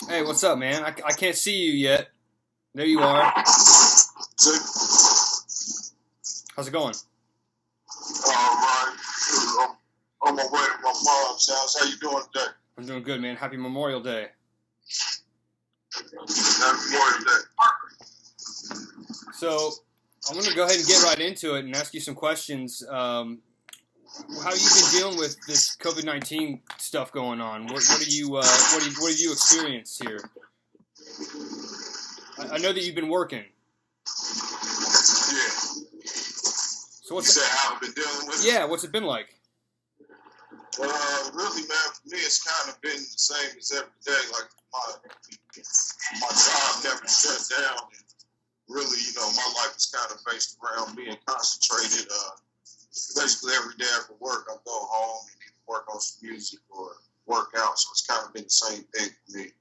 Hey, what's up, man? I can't see you yet. There you are. How's it going? Alright. I'm on my way to my mom's house. How you doing today? I'm doing good, man. Happy Memorial Day. Happy Memorial Day. So, I'm going to go ahead and get right into it and ask you some questions. How have you been dealing with this COVID-19 stuff going on? What have you experienced here? I know that you've been working. Yeah. So You said how I've been dealing with it? Yeah, what's it been like? Really, man, for me, it's kind of been the same as every day. Like, my job never shut down. And really, my life is kind of based around being concentrated. Basically, every day after work, I go home and either work on some music or work out. So it's kind of been the same thing for me.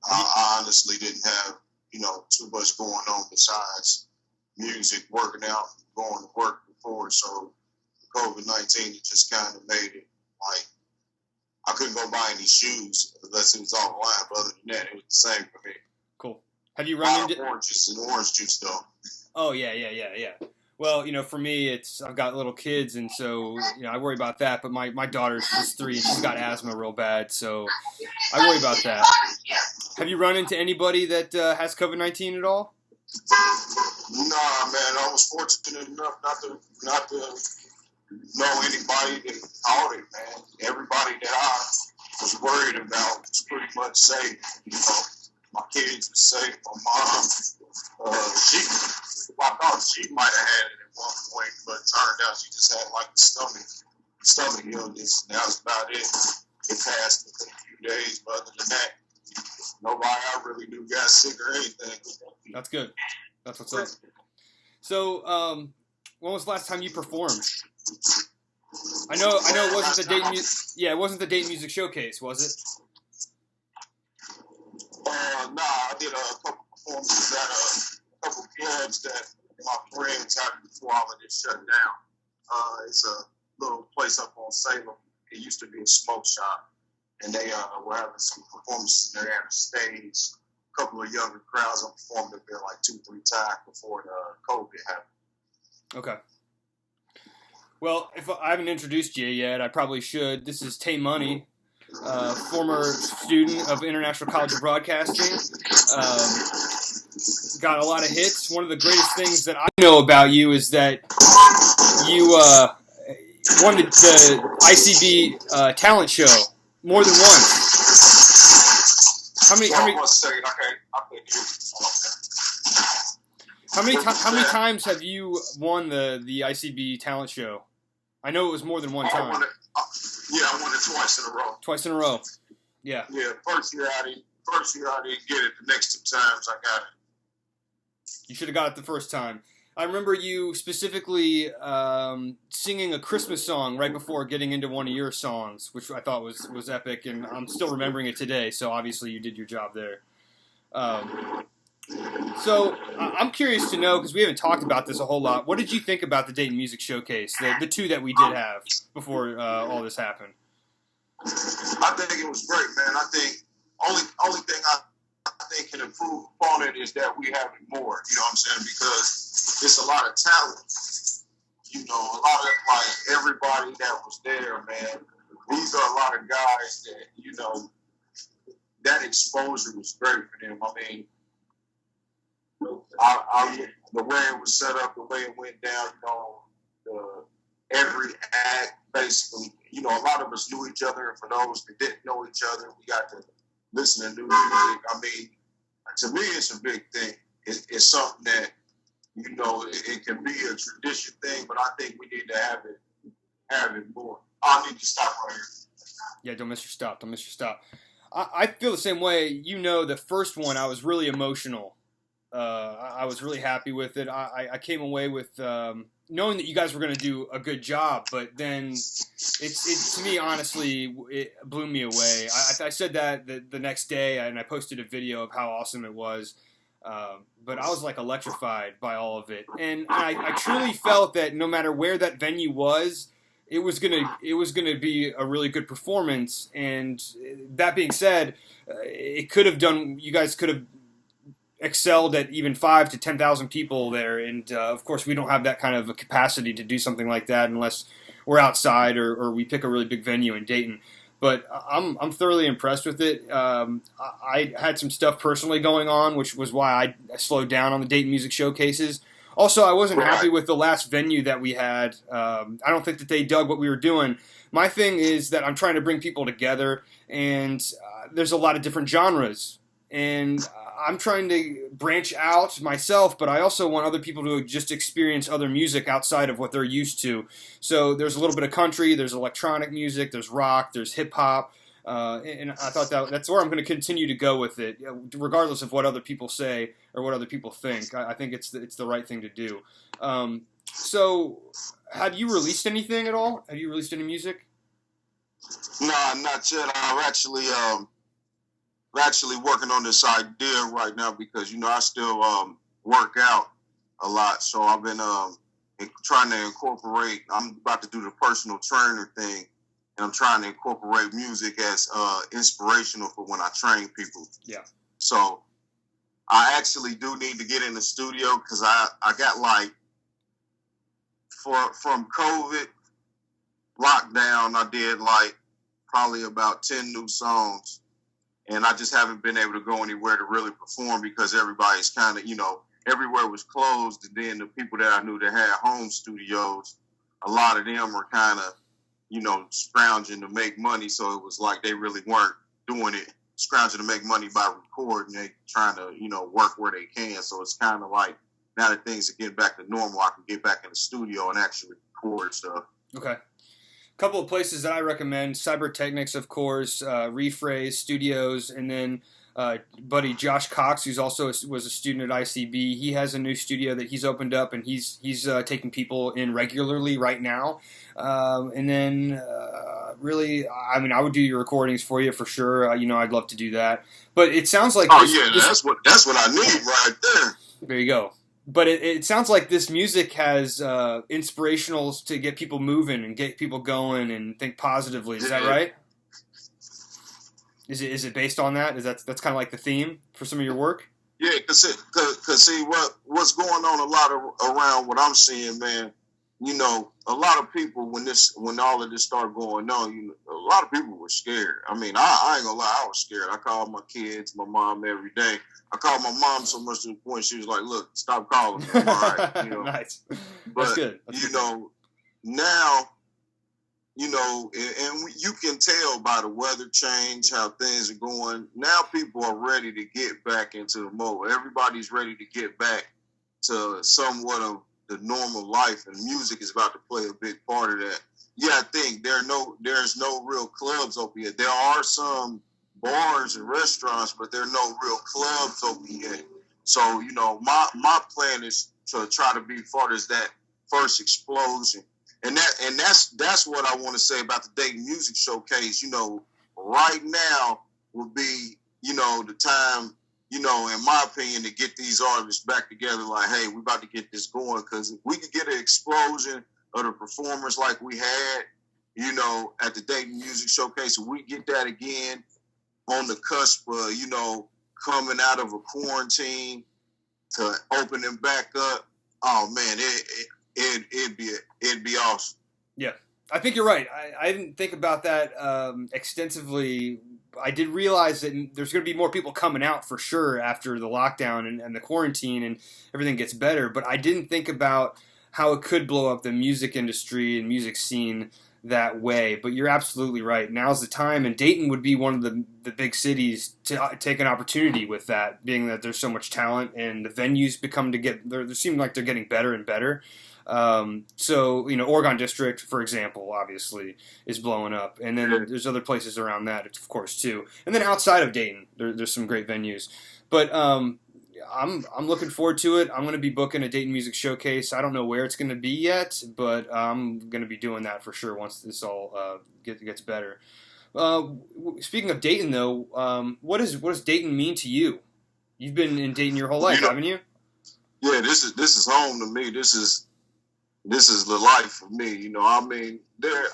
I honestly didn't have, too much going on besides music, working out, going to work before. So COVID-19, it just kind of made it like I couldn't go buy any shoes unless it was online. But other than that, it was the same for me. Cool. Have you run into oranges and orange juice though? Oh yeah. Well, for me, I've got little kids, and so I worry about that. But my daughter's just 3, and she's got asthma real bad, so I worry about that. Have you run into anybody that has COVID-19 at all? Nah, man. I was fortunate enough not to know anybody that caught it, man. Everybody that I was worried about was pretty much safe. My kids were safe. My mom, I thought she might have had it at one point, but it turned out she just had like a stomach illness. And that was about it. It passed within a few days, but other than that, nobody I really knew got sick or anything. That's good. That's what's up. So, when was the last time you performed? I know it wasn't the Dayton it wasn't the Dayton Music Showcase, was it? Nah, I did a couple performances at a couple clubs that my friends had before all of this shut down. It's a little place up on Salem. It used to be a smoke shop, and they were having some performances there at a stage. A couple of younger crowds. I performed up there like 2-3 times before the COVID happened. Okay. Well, if I haven't introduced you yet, I probably should. This is Tay Money, former student of International College of Broadcasting. Got a lot of hits. One of the greatest things that I know about you is that you won the ICB talent show more than once. How many times have you won the ICB talent show? I know it was more than one time. I won it twice in a row. Twice in a row. Yeah. Yeah. First year I didn't get it. The next 2 times I got it. You should have got it the first time. I remember you specifically singing a Christmas song right before getting into one of your songs, which I thought was epic, and I'm still remembering it today. So obviously you did your job there. So I'm curious to know, because we haven't talked about this a whole lot. What did you think about the Dayton Music Showcase, the 2 that we did have before all this happened? I think it was great, man. I think only thing I think can improve upon it is that we have it more. You know what I'm saying? Because it's a lot of talent. A lot of like everybody that was there, man. These are a lot of guys that that exposure was great for them. I mean. The way it was set up, the way it went down, every act, basically, a lot of us knew each other, and for those that didn't know each other, we got to listen to new music. I mean, to me, it's a big thing. It's something that, it can be a tradition thing, but I think we need to have it more. I need to stop right here. Yeah, don't miss your stop. I feel the same way. The first one, I was really emotional. I was really happy with it. I came away with knowing that you guys were going to do a good job, but then it to me, honestly, it blew me away. I said that the next day, and I posted a video of how awesome it was. But I was like electrified by all of it, and I truly felt that no matter where that venue was, it was gonna be a really good performance. And that being said, you guys could have excelled at even 5 to 10,000 people there. And of course, we don't have that kind of a capacity to do something like that unless we're outside or we pick a really big venue in Dayton. But I'm thoroughly impressed with it. I had some stuff personally going on, which was why I slowed down on the Dayton Music Showcases. Also, I wasn't happy with the last venue that we had. I don't think that they dug what we were doing. My thing is that I'm trying to bring people together, and there's a lot of different genres. And I'm trying to branch out myself, but I also want other people to just experience other music outside of what they're used to. So there's a little bit of country, there's electronic music, there's rock, there's hip-hop. And I thought that's where I'm going to continue to go with it, regardless of what other people say or what other people think. I think it's the right thing to do. So, have you released anything at all? Have you released any music? Nah, not yet. I'm actually working on this idea right now because I still work out a lot, so I've been trying to incorporate. I'm about to do the personal trainer thing. And I'm trying to incorporate music as inspirational for when I train people. Yeah. So I actually do need to get in the studio because I got from COVID lockdown, I did probably about 10 new songs. And I just haven't been able to go anywhere to really perform because everybody's kind of, everywhere was closed. And then the people that I knew that had home studios, a lot of them were kind of, scrounging to make money. So it was like they really weren't doing it, scrounging to make money by recording. They trying to, work where they can. So it's kind of like now that things are getting back to normal, I can get back in the studio and actually record stuff. Okay. A couple of places that I recommend: Cybertechnics, of course, Rephrase Studios, and then buddy Josh Cox, who's also was a student at ICB. He has a new studio that he's opened up, and he's taking people in regularly right now. And then really, I mean, I would do your recordings for you for sure. I'd love to do that. But it sounds like that's what I need right there. There you go. But it sounds like this music has inspirationals to get people moving and get people going and think positively. Is that right? Is it based on that? That's kind of like the theme for some of your work? Yeah, cause see what's going on a lot around what I'm seeing, man. A lot of people when all of this started going on, a lot of people were scared. I mean, I ain't gonna lie, I was scared. I called my kids, my mom every day. I called my mom so much to the point she was like, "Look, stop calling me." All right, Nice. But That's good. Now. And you can tell by the weather change how things are going. Now people are ready to get back into the mode. Everybody's ready to get back to somewhat of the normal life, and music is about to play a big part of that. Yeah, I think there's no real clubs open yet. There are some bars and restaurants, but there are no real clubs open yet. So, my plan is to try to be part of that first explosion. And that's what I want to say about the Dayton Music Showcase. Right now would be, the time, in my opinion, to get these artists back together. Like, hey, we about to get this going, because if we could get an explosion of the performers like we had, at the Dayton Music Showcase, if we get that again on the cusp of, coming out of a quarantine to opening back up, oh man, it'd be awesome. Yeah, I think you're right. I didn't think about that extensively. I did realize that there's going to be more people coming out for sure after the lockdown and the quarantine and everything gets better. But I didn't think about how it could blow up the music industry and music scene that way. But you're absolutely right. Now's the time, and Dayton would be one of the big cities to take an opportunity with that, being that there's so much talent and the venues they seem like they're getting better and better. So, Oregon District, for example, obviously is blowing up. And then there's other places around that, of course, too. And then outside of Dayton, there's some great venues. But I'm looking forward to it. I'm going to be booking a Dayton Music Showcase. I don't know where it's going to be yet, but I'm going to be doing that for sure once this all gets better. Speaking of Dayton, though, what does Dayton mean to you? You've been in Dayton your whole life, haven't you? Yeah, this is home to me. This is this is the life for me. I mean,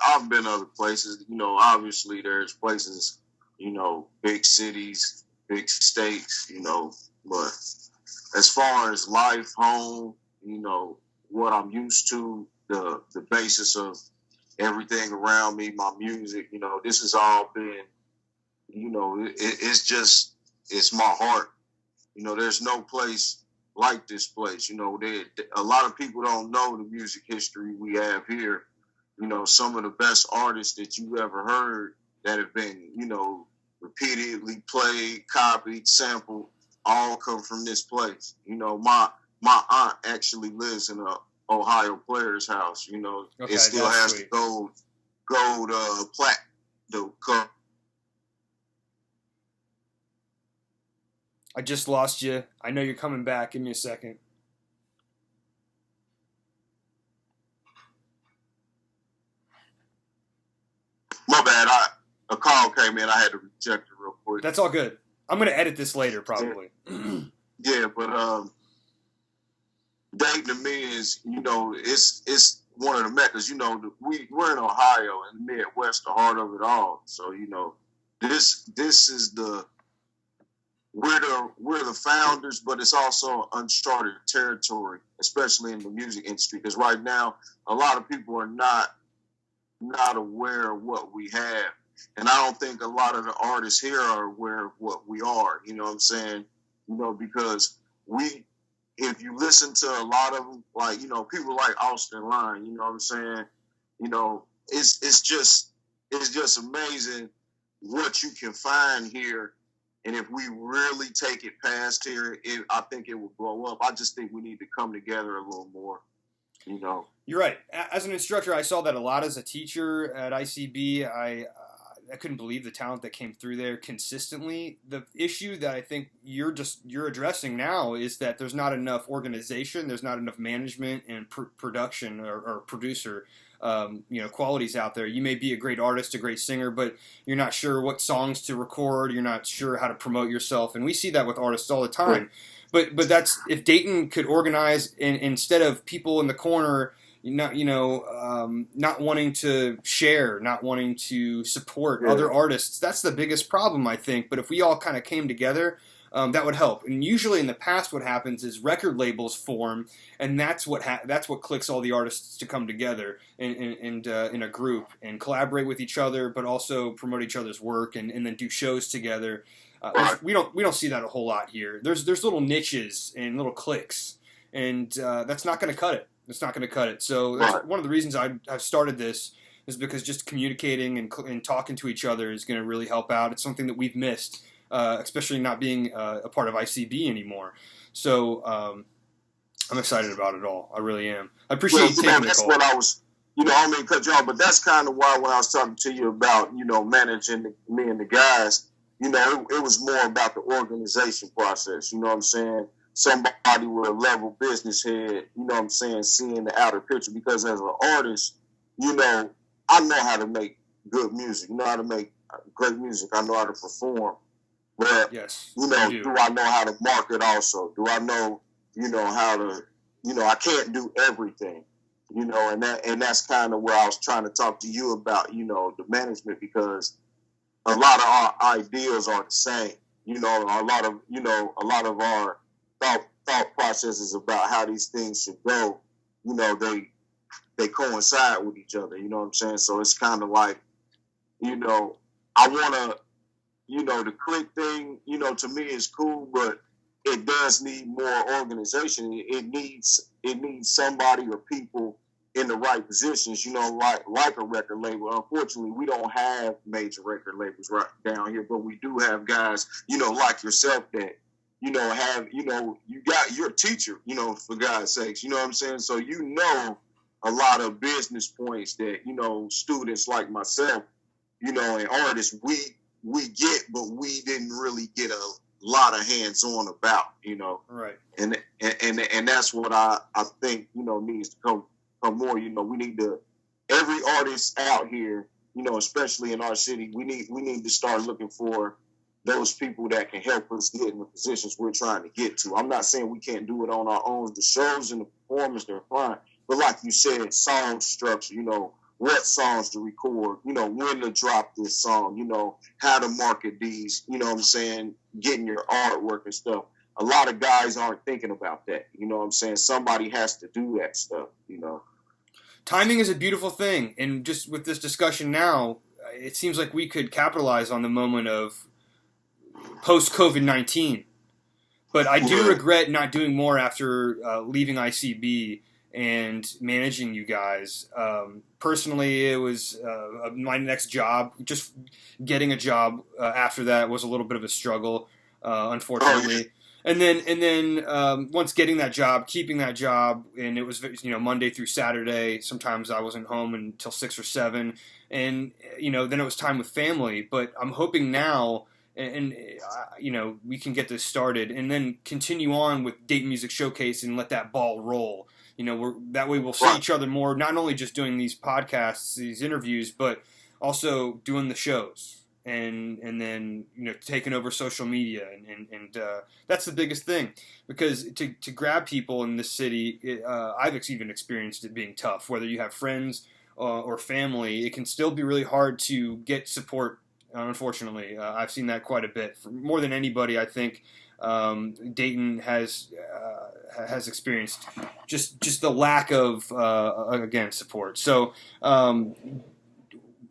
I've been other places. Obviously there's places, big cities, big states. But as far as life, home, what I'm used to, the basis of everything around me, my music, this has all been, it's my heart. There's no place like this place. A lot of people don't know the music history we have here. Some of the best artists that you ever heard that have been, repeatedly played, copied, sampled, all come from this place. My aunt actually lives in a Ohio Players House. Okay, it still has sweet. the gold plaque. I just lost you. I know you're coming back. Give me a second. My bad. A call came in. I had to reject it real quick. That's all good. I'm going to edit this later, probably. Yeah, but Dayton to me is, it's one of the meccas. We're in Ohio and the Midwest, the heart of it all. So, this is we're the founders, but it's also uncharted territory, especially in the music industry. Because right now, a lot of people are not aware of what we have. And I don't think a lot of the artists here are aware of what we are. You know what I'm saying? Because if you listen to a lot of them, like, people like Austin Line, you know what I'm saying? It's just amazing what you can find here. And if we really take it past here, I think it will blow up. I just think we need to come together a little more, You're right. As an instructor, I saw that a lot. As a teacher at ICB, I couldn't believe the talent that came through there consistently. The issue that I think you're addressing now is that there's not enough organization, there's not enough management and production or producer qualities out there. You may be a great artist, a great singer, but you're not sure what songs to record. You're not sure how to promote yourself, and we see that with artists all the time. But that's, if Dayton could organize, instead of people in the corner not wanting to share, not wanting to support other artists. That's the biggest problem, I think. But if we all kind of came together, that would help. And usually in the past, what happens is record labels form, and that's what clicks all the artists to come together in a group and collaborate with each other, but also promote each other's work and then do shows together. We don't see that a whole lot here. There's little niches and little cliques, and that's not going to cut it. It's not going to cut it. So that's one of the reasons I've started this, is because just communicating and talking to each other is going to really help out. It's something that we've missed, especially not being a part of ICB anymore. So I'm excited about it all. I really am. I appreciate you taking the call. What I was, I don't mean to cut you off, but that's kind of why when I was talking to you about, managing me and the guys, it was more about the organization process. You know what I'm saying? Somebody with a level business head, seeing the outer picture. Because as an artist, I know how to make good music. How to make great music. I know how to perform. But, yes, do I know how to market also? Do I know, how to, I can't do everything, and that's kind of where I was trying to talk to you about, the management, because a lot of our ideas are the same. A lot of our thought processes about how these things should go, they coincide with each other. You know what I'm saying? So it's kind of like, I want to, the click thing, to me is cool, but it does need more organization. It needs somebody or people in the right positions, like a record label. Unfortunately, we don't have major record labels right down here, but we do have guys, like yourself that, you're a teacher, for God's sakes, you know what I'm saying? So, a lot of business points that, students like myself, and artists, we get, but we didn't really get a lot of hands-on about, Right. And that's what I think, needs to come more. We need to, every artist out here, especially in our city, we need to start looking for those people that can help us get in the positions we're trying to get to. I'm not saying we can't do it on our own. The shows and the performance, they're fine. But like you said, song structure, what songs to record, when to drop this song, how to market these, what I'm saying, getting your artwork and stuff. A lot of guys aren't thinking about that. What I'm saying? Somebody has to do that stuff, Timing is a beautiful thing. And just with this discussion now, it seems like we could capitalize on the moment of post-COVID-19. But I do regret not doing more after leaving ICB and managing you guys. Personally, it was my next job. Just getting a job after that was a little bit of a struggle, unfortunately. And then once getting that job, keeping that job, and it was Monday through Saturday. Sometimes I wasn't home until 6 or 7, and then it was time with family. But I'm hoping now, and we can get this started, and then continue on with Dayton Music Showcase and let that ball roll. That way we'll see each other more, not only just doing these podcasts, these interviews, but also doing the shows. And then taking over social media and that's the biggest thing, because to grab people in this city, I've even experienced it being tough. Whether you have friends or family, it can still be really hard to get support. Unfortunately, I've seen that quite a bit. For more than anybody, I think Dayton has experienced just the lack of again support. So.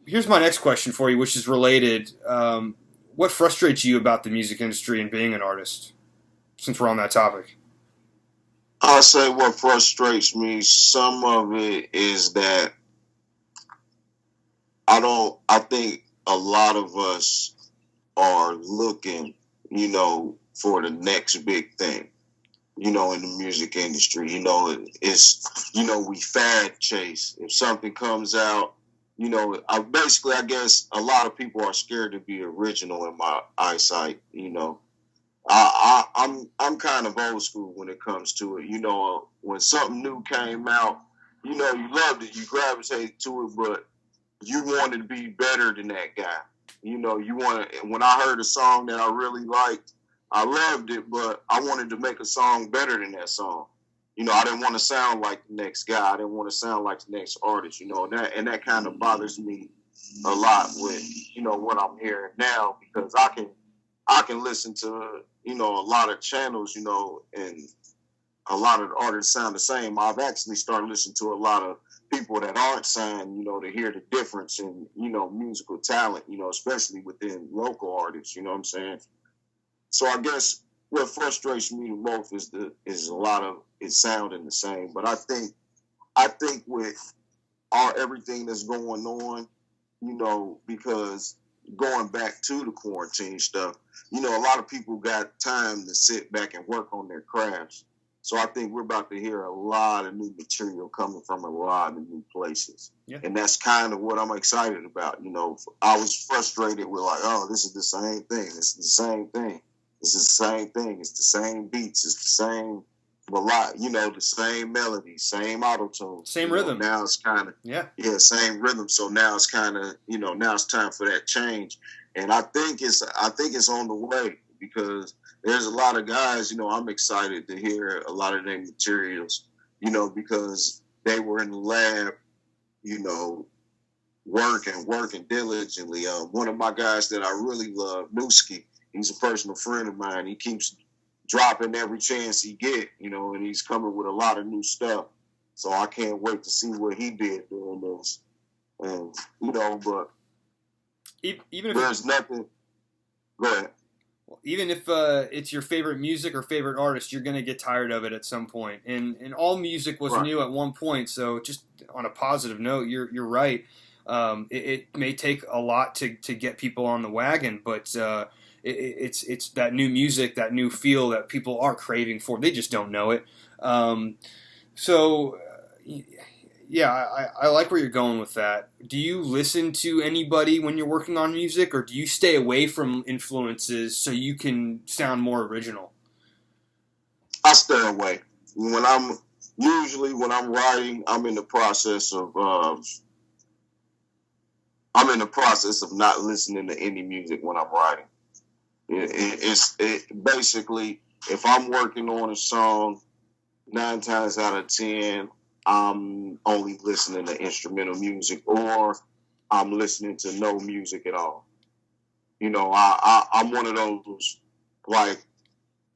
Here's my next question for you, which is related. What frustrates you about the music industry and being an artist, since we're on that topic? I'll say what frustrates me, some of it is that I think a lot of us are looking, for the next big thing, in the music industry. It's, we fad chase. If something comes out, I guess a lot of people are scared to be original in my eyesight. I'm kind of old school when it comes to it. When something new came out, you loved it, you gravitated to it, but you wanted to be better than that guy. When I heard a song that I really liked, I loved it, but I wanted to make a song better than that song. I didn't want to sound like the next guy. I didn't want to sound like the next artist, and that kind of bothers me a lot with, what I'm hearing now, because I can listen to, a lot of channels, and a lot of the artists sound the same. I've actually started listening to a lot of people that aren't signed, to hear the difference in, musical talent, especially within local artists, what I'm saying? So I guess what frustrates me the most is a lot of it sounding the same. But I think with everything that's going on, because going back to the quarantine stuff, a lot of people got time to sit back and work on their crafts. So I think we're about to hear a lot of new material coming from a lot of new places. Yeah. And that's kind of what I'm excited about. I was frustrated with this is the same thing. It's the same thing. It's the same thing. It's the same beats. It's the same the same melody, same auto-tune. Same rhythm. Now it's kind of, same rhythm. So now it's kind of, now it's time for that change. And I think it's on the way, because there's a lot of guys, I'm excited to hear a lot of their materials, because they were in the lab, working diligently. One of my guys that I really love, Newski, he's a personal friend of mine. He keeps dropping every chance he get, and he's coming with a lot of new stuff. So I can't wait to see what he did doing this. And, but even if there's nothing. Go ahead. Even if it's your favorite music or favorite artist, you're going to get tired of it at some point. And all music was new at one point. So just on a positive note, you're right. It may take a lot to get people on the wagon, but it's that new music, that new feel that people are craving for. They just don't know it. I like where you're going with that. Do you listen to anybody when you're working on music, or do you stay away from influences so you can sound more original? I stay away. When I'm writing, I'm in the process of not listening to any music when I'm writing. It basically, if I'm working on a song, 9 times out of 10, I'm only listening to instrumental music, or I'm listening to no music at all. You know, I'm one of those, like,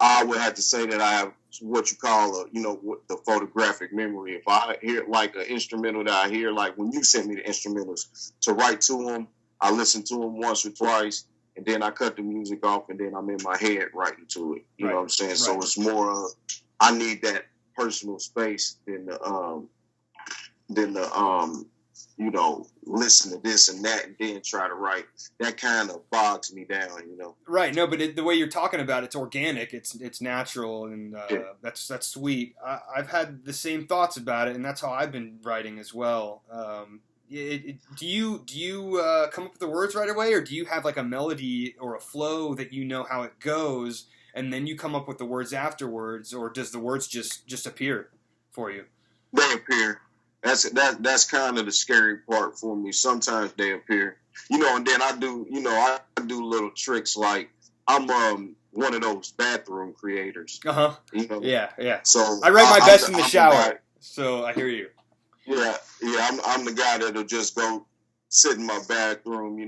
I would have to say that I have what you call the photographic memory. If I hear like an instrumental that I hear, like when you sent me the instrumentals to write to them, I listen to them once or twice, and then I cut the music off, and then I'm in my head writing to it. You know what I'm saying? Right. So it's more of, I need that personal space than the listen to this and that and then try to write. That kind of bogs me down, Right. No, but the way you're talking about it's organic. It's natural, and that's sweet. I've had the same thoughts about it, and that's how I've been writing as well. Do you come up with the words right away, or do you have like a melody or a flow that you know how it goes, and then you come up with the words afterwards, or does the words just appear for you? They appear. That's kind of the scary part for me. Sometimes they appear, and then I do little tricks, like I'm one of those bathroom creators. Yeah. So I write my best in the shower. So I hear you. Yeah. I'm the guy that'll just go sit in my bathroom,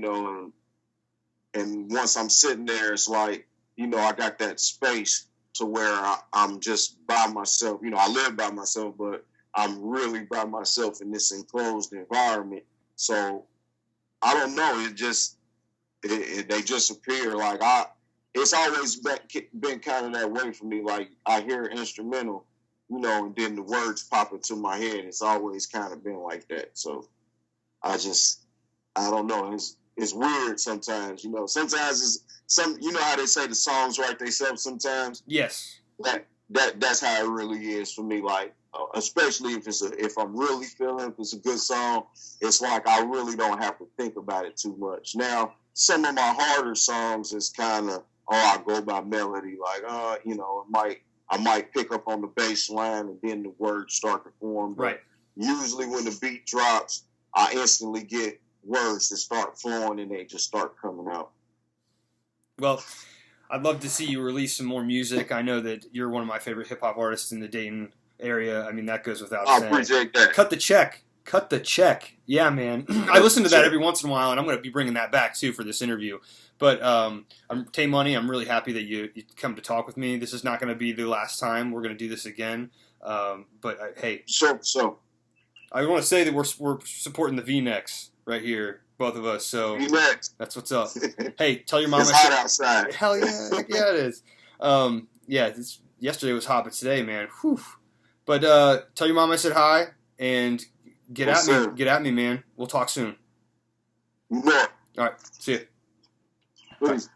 and once I'm sitting there, it's like, I got that space to where I'm just by myself. I live by myself, but I'm really by myself in this enclosed environment. So I don't know. They just appear. Like it's always been kind of that way for me. Like I hear instrumental, and then the words pop into my head. It's always kind of been like that. So I don't know. It's weird sometimes. Sometimes it's how they say the songs write themselves sometimes. Yes. That's how it really is for me. Like, especially if I'm really feeling, if it's a good song, it's like I really don't have to think about it too much. Now, some of my harder songs is kind of, I go by melody, like, I might pick up on the bass line and then the words start to form. But right. Usually when the beat drops, I instantly get words that start flowing and they just start coming out. Well, I'd love to see you release some more music. I know that you're one of my favorite hip-hop artists in the Dayton area. I mean, that goes without saying. I appreciate that. Cut the check. Yeah, man. I listen to that every once in a while, and I'm going to be bringing that back, too, for this interview. But Tay Money, I'm really happy that you come to talk with me. This is not going to be the last time. We're going to do this again. Hey. So. I want to say that we're supporting the V-necks right here, both of us. So V-necks. That's what's up. Hey, tell your mom. It's hot outside. Hell yeah. Heck yeah, it is. Yesterday was hot, but today, man, whew. But tell your mom I said hi, and get at me, man. We'll talk soon. Yeah. All right, see you. Please.